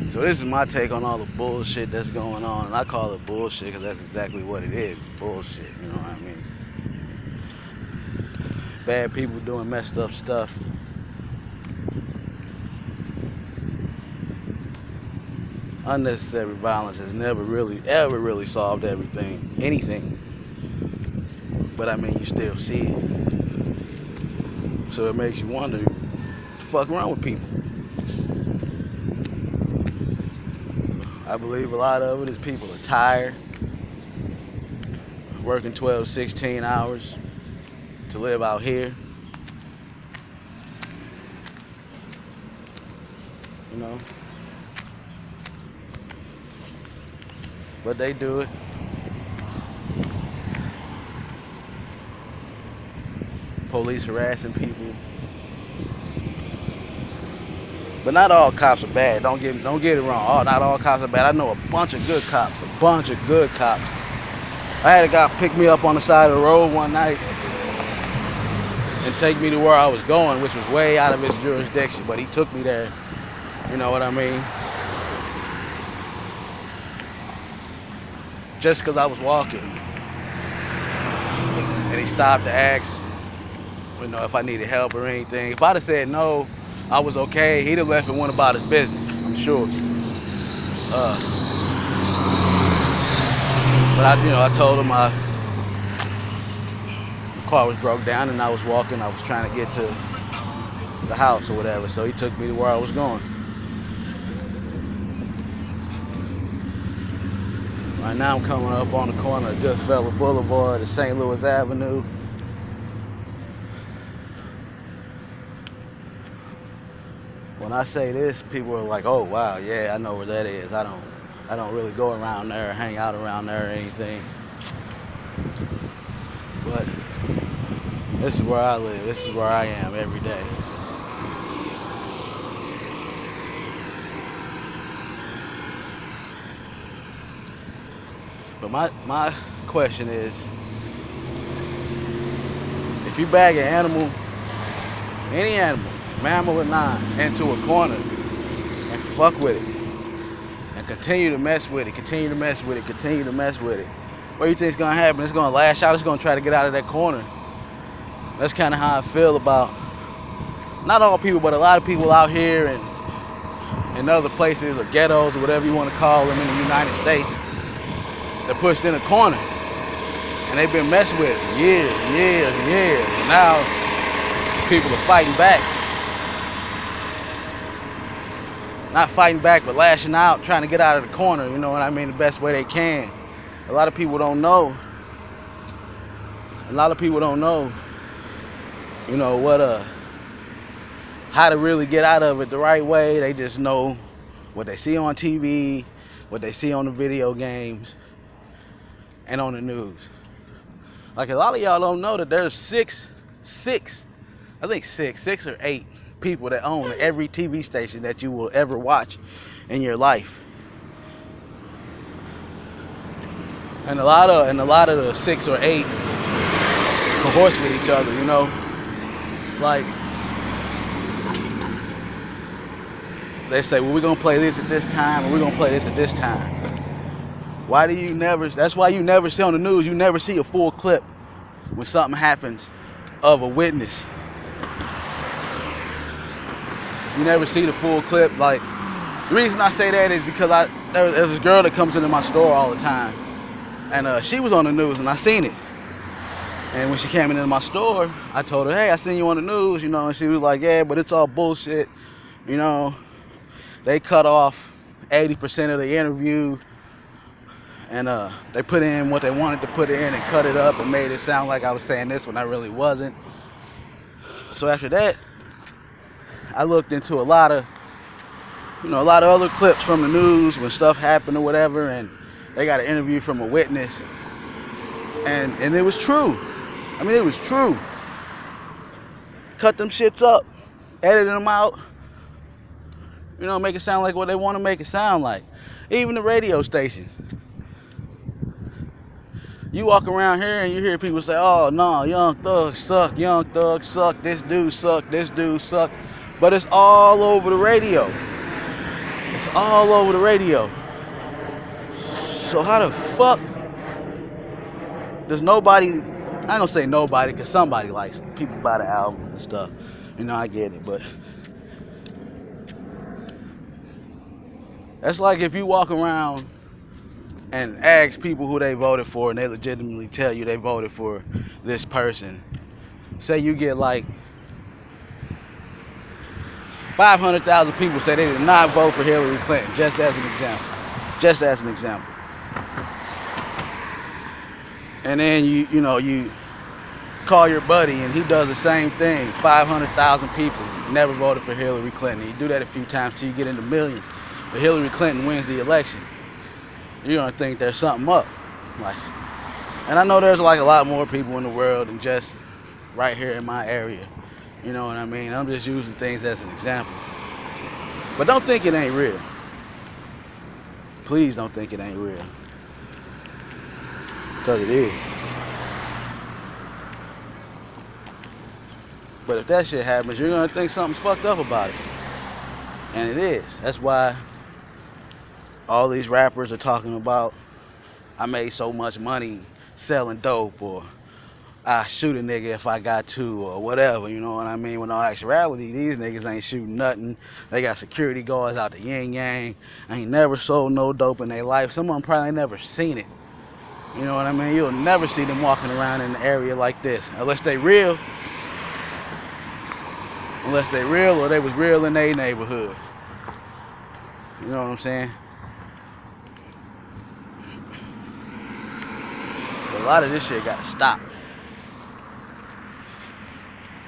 So this is my take on all the bullshit that's going on, and I call it bullshit because that's exactly what it is, bullshit. You know what I mean? Bad people doing messed up stuff. Unnecessary violence has never really, ever really solved anything. But I mean, you still see it. So it makes you wonder, what the fuck wrong with people? I believe a lot of it is people are tired, working 12 to 16 hours to live out here. You know? But they do it. Police harassing people. But not all cops are bad. Don't get it wrong. Not all cops are bad. I know a bunch of good cops. I had a guy pick me up on the side of the road one night and take me to where I was going, which was way out of his jurisdiction. But he took me there. You know what I mean? Just because I was walking. And he stopped to ask, you know, if I needed help or anything. If I'd have said no, I was okay, he'd have left and went about his business, I'm sure. But I told him my car was broke down and I was walking. I was trying to get to the house or whatever, so he took me to where I was going. Right now I'm coming up on the corner of Goodfellow Boulevard and St. Louis Avenue. When I say this, people are like, "Oh wow, yeah, I know where that is." I don't really go around there, hang out around there or anything. But this is where I live. This is where I am every day. But my question is, if you bag an animal, any animal, mammal or non, into a corner and fuck with it and continue to mess with it, what do you think is gonna happen? It's gonna lash out. It's gonna try to get out of that corner. That's kind of how I feel about not all people, but a lot of people out here and in other places or ghettos or whatever you want to call them in the United States. They're pushed in a corner and they've been messed with years and years and years. And now people are fighting back. Not fighting back, but lashing out, trying to get out of the corner, you know what I mean, the best way they can. A lot of people don't know. You know, how to really get out of it the right way. They just know what they see on TV, what they see on the video games, and on the news. Like a lot of y'all don't know that there's six or eight people that own every TV station that you will ever watch in your life. And a lot of the 6 or 8 converse with each other, you know. Like they say, well, we're gonna play this at this time and we're gonna play this at this time. Why do you never, that's why you never see on the news, you never see a full clip when something happens of a witness. You never see the full clip. Like, the reason I say that is because there's this girl that comes into my store all the time, and she was on the news and I seen it. And when she came into my store, I told her, hey, I seen you on the news, you know, and she was like, yeah, but it's all bullshit, you know. They cut off 80% of the interview, and they put in what they wanted to put in and cut it up and made it sound like I was saying this when I really wasn't. So after that, I looked into a lot of other clips from the news when stuff happened or whatever, and they got an interview from a witness, and it was true. I mean, it was true. Cut them shits up, edited them out, you know, make it sound like what they want to make it sound like. Even the radio stations. You walk around here and you hear people say, oh no, Young Thug suck, this dude suck. But it's all over the radio. It's all over the radio. So how the fuck does nobody, I ain't gonna say nobody, because somebody likes it. People buy the album and stuff. You know, I get it, but that's like if you walk around and ask people who they voted for and they legitimately tell you they voted for this person. Say you get like 500,000 people say they did not vote for Hillary Clinton, just as an example. Just as an example. And then you call your buddy and he does the same thing. 500,000 people never voted for Hillary Clinton. You do that a few times till you get into millions. But Hillary Clinton wins the election. You're gonna think there's something up. Like, and I know there's like a lot more people in the world than just right here in my area. You know what I mean? I'm just using things as an example. But don't think it ain't real. Please don't think it ain't real. Because it is. But if that shit happens, you're gonna think something's fucked up about it. And it is. That's why all these rappers are talking about, I made so much money selling dope, or I shoot a nigga if I got to, or whatever, you know what I mean? When in actuality, these niggas ain't shooting nothing. They got security guards out the yin yang. Ain't never sold no dope in their life. Some of them probably never seen it. You know what I mean? You'll never see them walking around in an area like this. Unless they real. Unless they real or they was real in their neighborhood. You know what I'm saying? But a lot of this shit gotta stop.